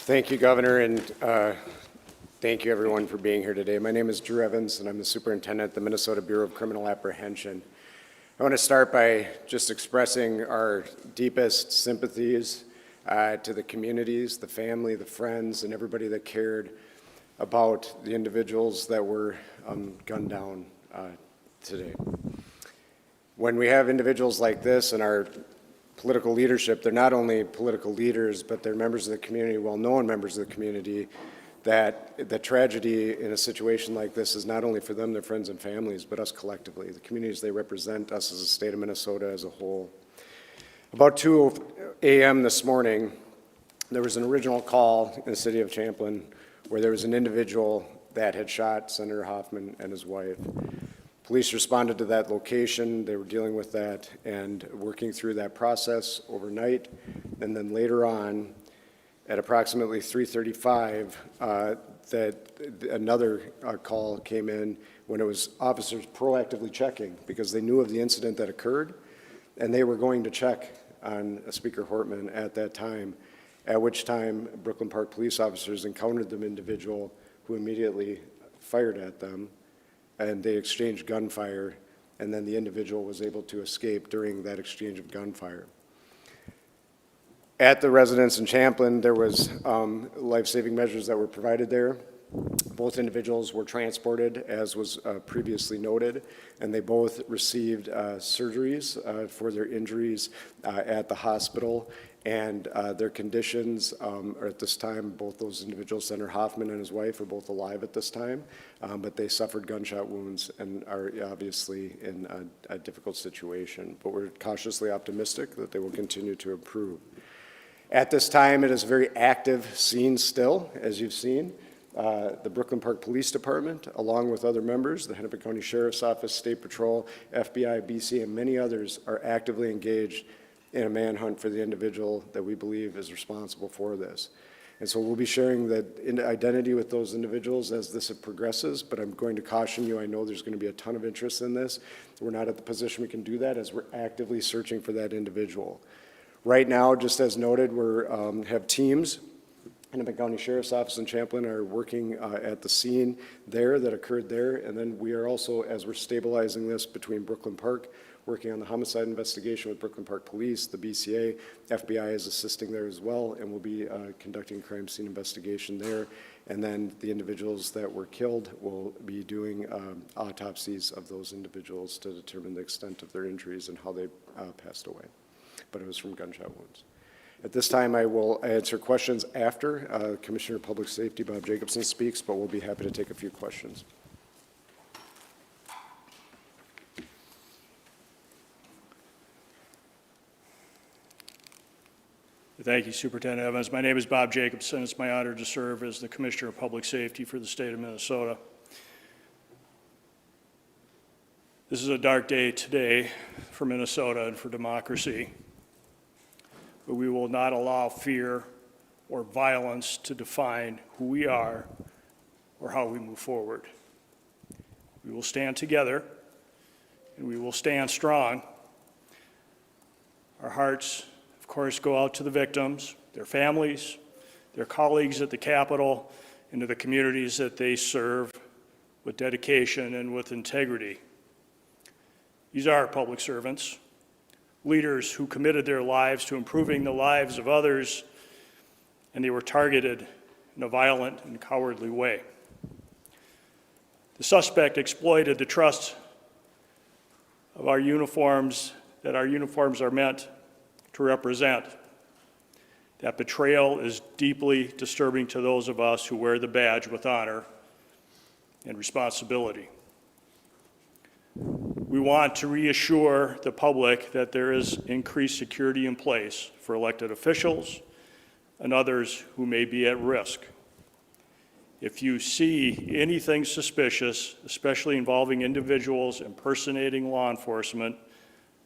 Thank you, Governor, and thank you, everyone, for being here today. My name is Drew Evans, and I'm the superintendent at the Minnesota Bureau of Criminal Apprehension. I want to start by just expressing our deepest sympathies to the communities, the family, the friends, and everybody that cared about the individuals that were gunned down today. When we have individuals like this in our political leadership, they're not only political leaders, but they're members of the community, well-known members of the community, that the tragedy in a situation like this is not only for them, their friends and families, but us collectively, the communities they represent, us as a state of Minnesota as a whole. About 2 a.m. this morning, there was an original call in the city of Champlin where there was an individual that had shot Senator Hoffman and his wife. Police responded to that location. They were dealing with that and working through that process overnight. And then later on, at approximately 3:35, another call came in when it was officers proactively checking because they knew of the incident that occurred, and they were going to check on Speaker Hortman at that time, at which time Brooklyn Park police officers encountered the individual who immediately fired at them, and they exchanged gunfire, and then the individual was able to escape during that exchange of gunfire. At the residence in Champlin, there was life-saving measures that were provided there. Both individuals were transported, as was previously noted, and they both received surgeries for their injuries at the hospital, and their conditions are at this time, both those individuals, Senator Hoffman and his wife, are both alive at this time, but they suffered gunshot wounds and are obviously in a difficult situation. But we're cautiously optimistic that they will continue to improve. At this time, it is a very active scene still, as you've seen. The Brooklyn Park Police Department, along with other members, the Hennepin County Sheriff's Office, State Patrol, FBI, BC, and many others are actively engaged in a manhunt for the individual that we believe is responsible for this. And so we'll be sharing the identity with those individuals as this progresses, but I'm going to caution you, I know there's going to be a ton of interest in this. We're not at the position we can do that as we're actively searching for that individual. Right now, just as noted, we have teams. Hennepin County Sheriff's Office and Champlin are working at the scene there that occurred there, and then we are also, as we're stabilizing this between Brooklyn Park, working on the homicide investigation with Brooklyn Park Police, the BCA, FBI is assisting there as well, and we'll be conducting a crime scene investigation there. And then the individuals that were killed will be doing autopsies of those individuals to determine the extent of their injuries and how they passed away. But it was from gunshot wounds. At this time, I will answer questions after Commissioner of Public Safety Bob Jacobson speaks, but we'll be happy to take a few questions. Thank you, Superintendent Evans. My name is Bob Jacobson. It's my honor to serve as the Commissioner of Public Safety for the state of Minnesota. This is a dark day today for Minnesota and for democracy, but we will not allow fear or violence to define who we are or how we move forward. We will stand together and we will stand strong. Our hearts, of course, go out to the victims, their families, their colleagues at the Capitol, and to the communities that they serve with dedication and with integrity. These are public servants, leaders who committed their lives to improving the lives of others, and they were targeted in a violent and cowardly way. The suspect exploited the trust of our uniforms, that our uniforms are meant to represent. That betrayal is deeply disturbing to those of us who wear the badge with honor and responsibility. We want to reassure the public that there is increased security in place for elected officials and others who may be at risk. If you see anything suspicious, especially involving individuals impersonating law enforcement,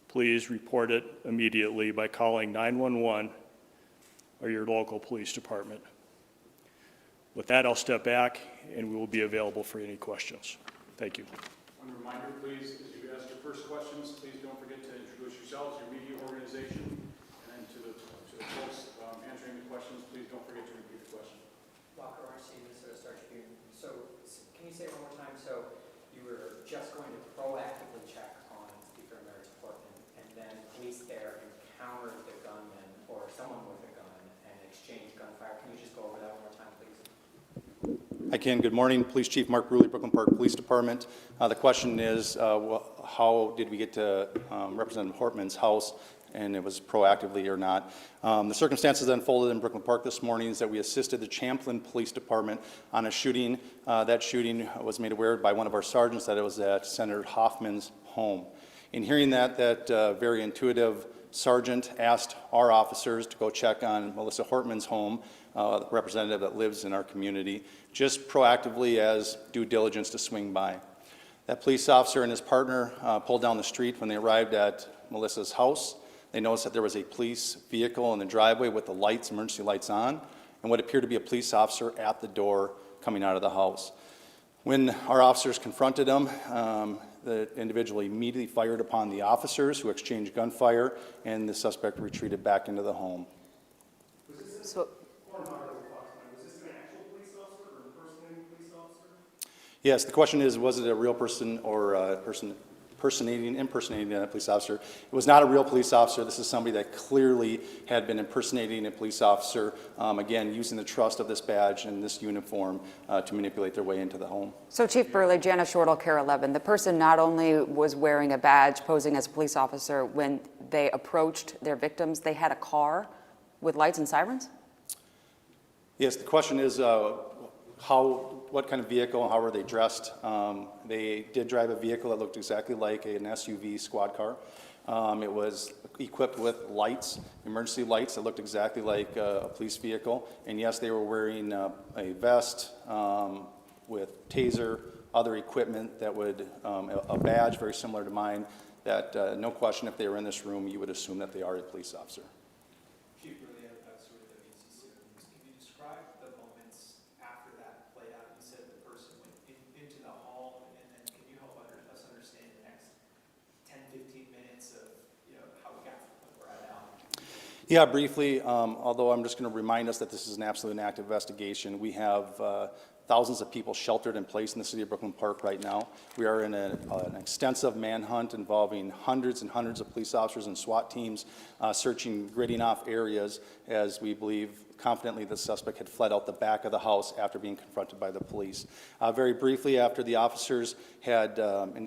please report it immediately by calling 911 or your local police department. With that, I'll step back and we will be available for any questions. Thank you. One reminder, please, as you ask your first questions, please don't forget to introduce yourselves, your media organization, and to the folks answering the questions, please don't forget to repeat the question. Hi, Ken. Good morning. Police Chief Mark Bruley, Brooklyn Park Police Department. The question is, how did we get to Representative Hortman's house, and it was proactively or not? The circumstances that unfolded in Brooklyn Park this morning is that we assisted the Champlin Police Department on a shooting. That shooting was made aware by one of our sergeants that it was at Senator Hoffman's home. In hearing that very intuitive sergeant asked our officers to go check on Melissa Hortman's home, the representative that lives in our community, just proactively as due diligence to swing by. That police officer and his partner pulled down the street when they arrived at Melissa's house. They noticed that there was a police vehicle in the driveway with the lights, emergency lights on, and what appeared to be a police officer at the door coming out of the house. When our officers confronted him, the individual immediately fired upon the officers, who exchanged gunfire, and the suspect retreated back into the home. So, Yes, the question is, was it a real person or a person impersonating a police officer? It was not a real police officer. This is somebody that clearly had been impersonating a police officer, again, using the trust of this badge and this uniform to manipulate their way into the home. so Chief Burley, Jana Shortle, Care 11, the person not only was wearing a badge posing as a police officer, when they approached their victims, they had a car with lights and sirens? Yes, the question is, what kind of vehicle and how were they dressed? They did drive a vehicle that looked exactly like an SUV squad car. It was equipped with lights, emergency lights that looked exactly like a police vehicle. And yes, they were wearing a vest with taser, other equipment that would, a badge very similar to mine, that no question, if they were in this room, you would assume that they are a police officer. Chief Burley, Officer with WCC. Can you describe the moments after that played out? You said the person went into the hall, and then can you help us understand the next 10, 15 minutes of, how we got from where we're at now? Yeah, briefly, although I'm just going to remind us that this is an absolutely active investigation. We have thousands of people sheltered in place in the city of Brooklyn Park right now. We are in an extensive manhunt involving hundreds and hundreds of police officers and SWAT teams searching, gridding off areas as we believe confidently the suspect had fled out the back of the house after being confronted by the police. Very briefly, after the officers had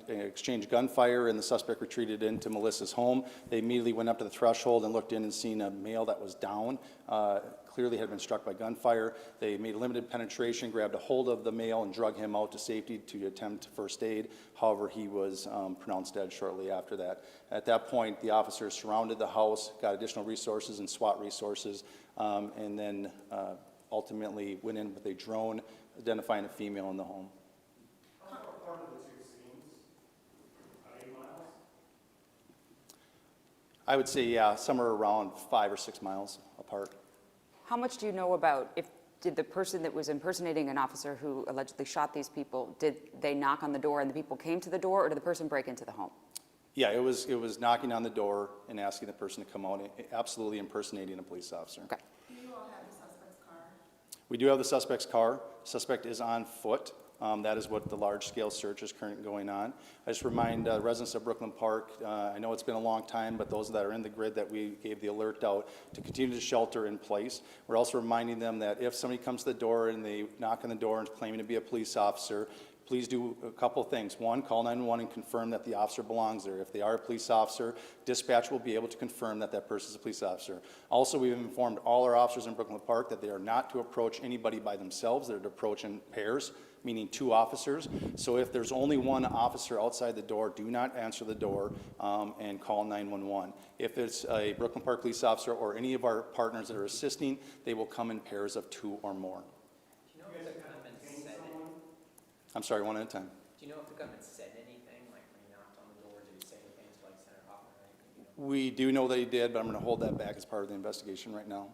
exchanged gunfire and the suspect retreated into Melissa's home, they immediately went up to the threshold and looked in and seen a male that was down, clearly had been struck by gunfire. They made limited penetration, grabbed a hold of the male and drug him out to safety to attempt first aid. However, he was pronounced dead shortly after that. At that point, the officers surrounded the house, got additional resources and SWAT resources, and then ultimately went in with a drone identifying a female in the home. How far apart are the two scenes? 8 miles? I would say, yeah, somewhere around 5 or 6 miles apart. How much do you know about did the person that was impersonating an officer who allegedly shot these people, did they knock on the door and the people came to the door, or did the person break into the home? Yeah, it was knocking on the door and asking the person to come out, absolutely impersonating a police officer. Okay. Do you all have the suspect's car? We do have the suspect's car. Suspect is on foot. That is what the large-scale search is currently going on. I just remind residents of Brooklyn Park, I know it's been a long time, but those that are in the grid that we gave the alert out to continue to shelter in place. We're also reminding them that if somebody comes to the door and they knock on the door and claiming to be a police officer, please do a couple things. One, call 911 and confirm that the officer belongs there. If they are a police officer, dispatch will be able to confirm that that person is a police officer. Also, we've informed all our officers in Brooklyn Park that they are not to approach anybody by themselves. They're to approach in pairs, meaning 2 officers. So if there's only 1 officer outside the door, do not answer the door and call 911. If it's a Brooklyn Park police officer or any of our partners that are assisting, they will come in pairs of 2 or more. Do you know if the gunman said anything? I'm sorry, one at a time. Do you know if the gunman said anything, like when he knocked on the door, did he say anything to like Senator Hoffman or anything? We do know that he did, but I'm going to hold that back as part of the investigation right now.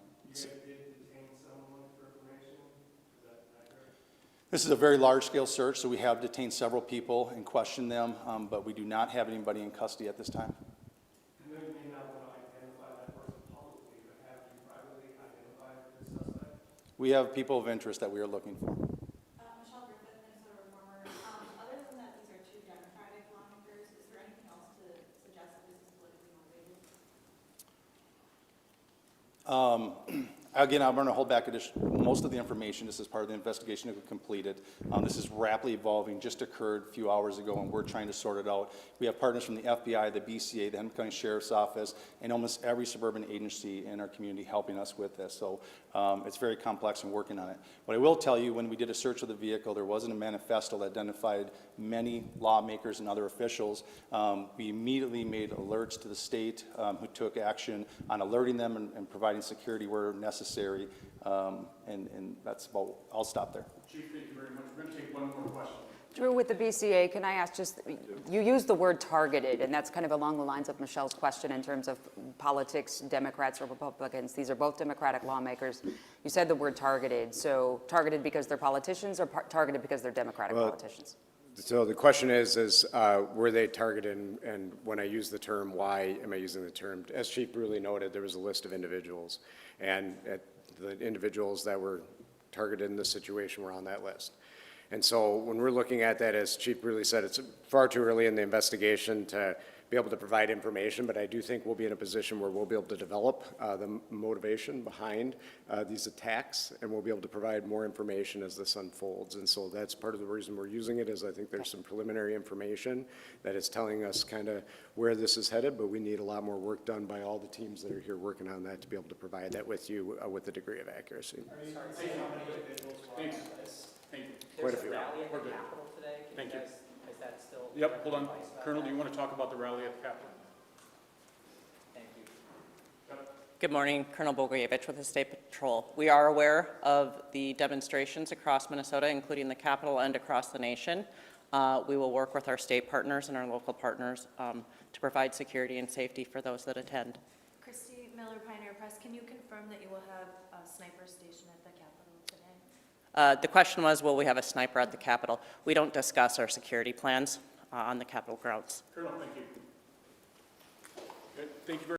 This is a very large-scale search, so we have detained several people and questioned them, but we do not have anybody in custody at this time. I know you may not want to identify that person publicly, but have you privately identified the suspect? We have people of interest that we are looking for. Michelle Griffith, Minnesota Reformer. Other than that, these are 2 Democratic lawmakers. Is there anything else to suggest that this is politically motivated? Again, I'm going to hold back most of the information. This is part of the investigation that we completed. This is rapidly evolving, just occurred a few hours ago, and we're trying to sort it out. We have partners from the FBI, the BCA, the Hennepin County Sheriff's Office, and almost every suburban agency in our community helping us with this. So it's very complex and working on it. What I will tell you, when we did a search of the vehicle, there wasn't a manifesto that identified many lawmakers and other officials. We immediately made alerts to the state who took action on alerting them and providing security where necessary. And that's about, I'll stop there. Chief, thank you very much. We're going to take one more question. Drew, with the BCA, can I ask just, you used the word targeted, and that's kind of along the lines of Michelle's question in terms of politics, Democrats or Republicans. These are both Democratic lawmakers. You said the word targeted. So targeted because they're politicians or targeted because they're Democratic politicians? So the question is were they targeted, and when I use the term, why am I using the term? As Chief Bruley noted, there was a list of individuals, and the individuals that were targeted in this situation were on that list. And so when we're looking at that, as Chief Bruley said, it's far too early in the investigation to be able to provide information, but I do think we'll be in a position where we'll be able to develop the motivation behind these attacks, and we'll be able to provide more information as this unfolds. And so that's part of the reason we're using it, is I think there's some preliminary information that is telling us kind of where this is headed, but we need a lot more work done by all the teams that are here working on that to be able to provide that with you with a degree of accuracy. Thanks. Thank you. Quite a few. Rally at the Capitol today. Thank you. Is that still? Yep, hold on. Colonel, do you want to talk about the rally at the Capitol? Thank you. Good morning, Colonel Bogoyevich with the State Patrol. We are aware of the demonstrations across Minnesota, including the Capitol and across the nation. We will work with our state partners and our local partners to provide security and safety for those that attend. Christy Miller, Pioneer Press, can you confirm that you will have a sniper station at the Capitol today? The question was, will we have a sniper at the Capitol? We don't discuss our security plans on the Capitol grounds. Colonel, thank you. Good. Thank you very